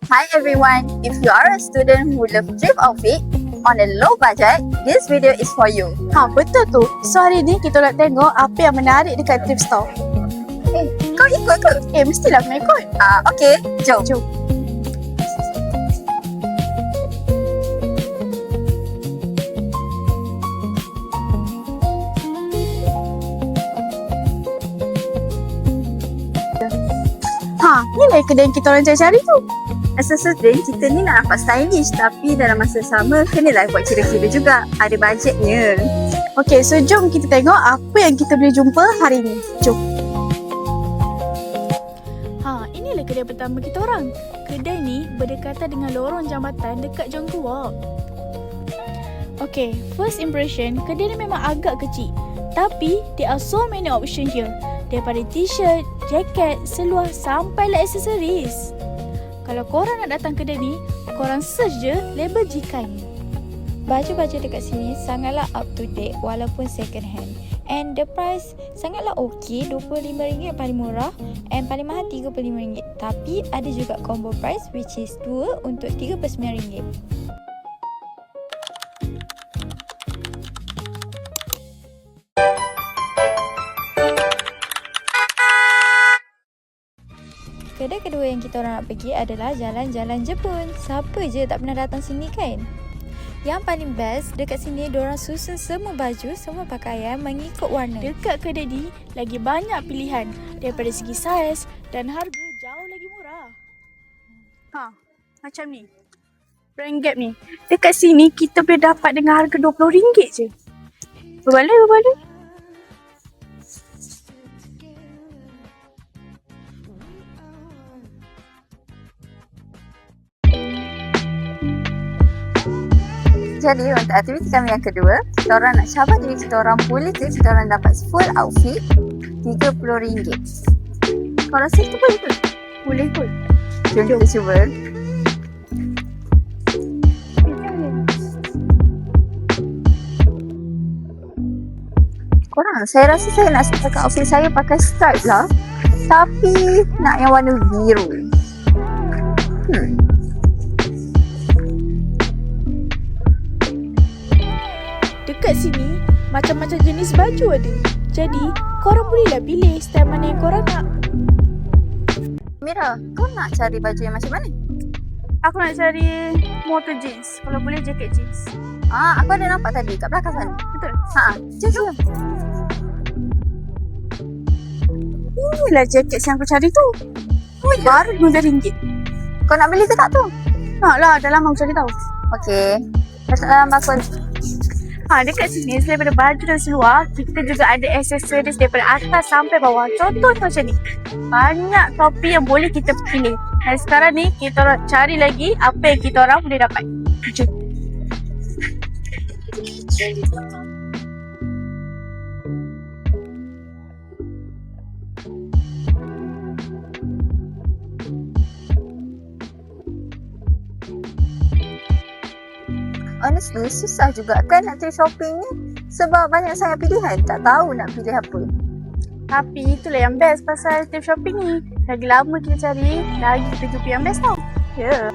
Hi everyone, if you are a student who love trip outfit on a low budget, this video is for you. Betul tu. So hari ni kita nak tengok apa yang menarik dekat thrift store. Kau ikut ke? Mestilah kena ikut. Okay, jom. Jom. Inilah kedai yang kita orang cari tu. As a student, kita ni nak nampak stylish tapi dalam masa sama kenalah buat kira-kira juga. Ada bajetnya. Okay, so jom kita tengok apa yang kita boleh jumpa hari ni. Jom. Inilah kedai pertama kita orang. Kedai ni berdekatan dengan lorong jambatan dekat John Kuok. Okay, first impression, kedai ni memang agak kecil. Tapi, there are so many options here. Daripada t-shirt, jaket, seluar sampailah aksesoris. Kalau korang nak datang kedai ni, korang search je label Jikan. Baju-baju dekat sini sangatlah up to date walaupun second hand. And the price sangatlah okey, RM25 paling murah and paling mahal RM35. Tapi ada juga combo price which is 2 untuk RM39. Kedai kedua yang kita orang nak pergi adalah Jalan-Jalan Jepun. Siapa je tak pernah datang sini kan? Yang paling best, dekat sini diorang susun semua baju, semua pakaian mengikut warna. Dekat kedai ni lagi banyak pilihan daripada segi saiz dan harga jauh lagi murah. Macam ni. Brand Gap ni. Dekat sini kita boleh dapat dengan harga RM20 je. Berbaloi. Jadi untuk aktiviti kami yang kedua, kita orang nak cabar diri kita orang boleh ke kita orang dapat full outfit RM30. Kau rasa itu boleh ke? Boleh kot. Jom kita cuba. Korang, saya rasa saya nak pakai outfit saya pakai stripe lah. Tapi nak yang warna biru. Dekat sini, macam-macam jenis baju ada. Jadi, korang bolehlah pilih style mana yang korang nak. Mira, kau nak cari baju yang macam mana? Aku nak cari motor jeans. Kalau boleh, jaket jeans. Aku ada nampak tadi kat belakang sana. Betul? Jom. Inilah jaket yang aku cari tu. Baru RM5. Kau nak beli ke tak tu? Nak lah, dah lama aku cari tahu. Okey. Letak dalam bakul. Dekat sini, selain daripada baju dan seluar, kita juga ada aksesoris daripada atas sampai bawah. Contoh macam ni. Banyak topi yang boleh kita pilih. Dan sekarang ni, kita orang cari lagi apa yang kita orang boleh dapat. Jom. Honestly, susah juga kan nak thrift shopping ni. Sebab banyak sangat pilihan. Tak tahu nak pilih apa. Tapi itulah yang best pasal thrift shopping ni. Lagi lama kita cari, lagi kita jumpa yang best tau. Ya.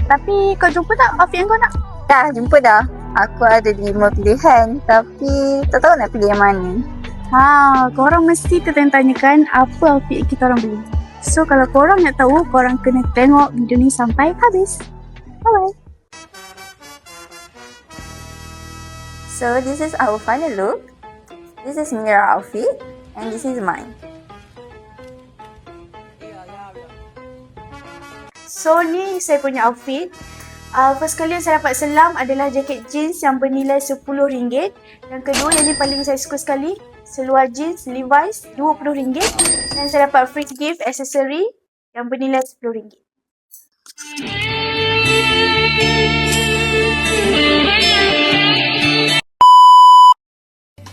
Tapi kau jumpa tak outfit yang kau nak? Dah, jumpa dah. Aku ada 5 pilihan. Tapi tak tahu nak pilih yang mana. Korang mesti tertanya-tanyakan apa outfit kita orang beli. So kalau korang nak tahu, korang kena tengok video ni sampai habis. Bye-bye. So this is our final look. This is Mira outfit and this is mine. So ni saya punya outfit. First kali yang saya dapat selam adalah jaket jeans yang bernilai RM10. Yang kedua yang ni paling saya suka sekali, seluar jeans Levi's RM20. Dan saya dapat free gift accessory yang bernilai RM10.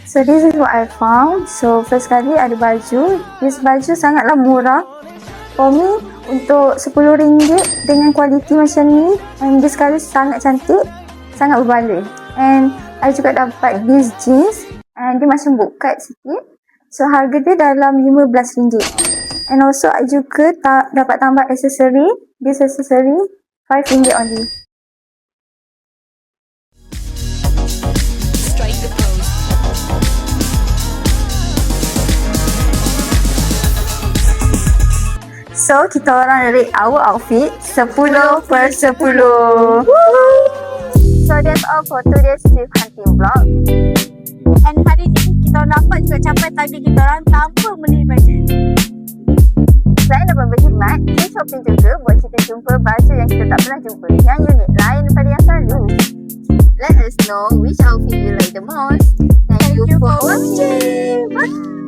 So this is what I found. So first kali ada baju. This baju sangatlah murah. For me, untuk RM10 dengan kualiti macam ni, and this colour sangat cantik, sangat berbaloi. And I juga dapat this jeans, and dia macam bootcut sikit. So harga dia dalam RM15. And also I juga dapat tambah aksesori. This aksesori RM5 only. So, kita orang rate our outfit 10/10. So, that's all for today's thrift hunting vlog. And hari ni kita orang dapat juga capai target kita orang tanpa membeli budget. Selain dapat berkhidmat, kita shopping juga buat kita jumpa baju yang kita tak pernah jumpa, yang unik lain daripada yang selalu. Let us know which outfit you like the most. Thank you for watching. Bye.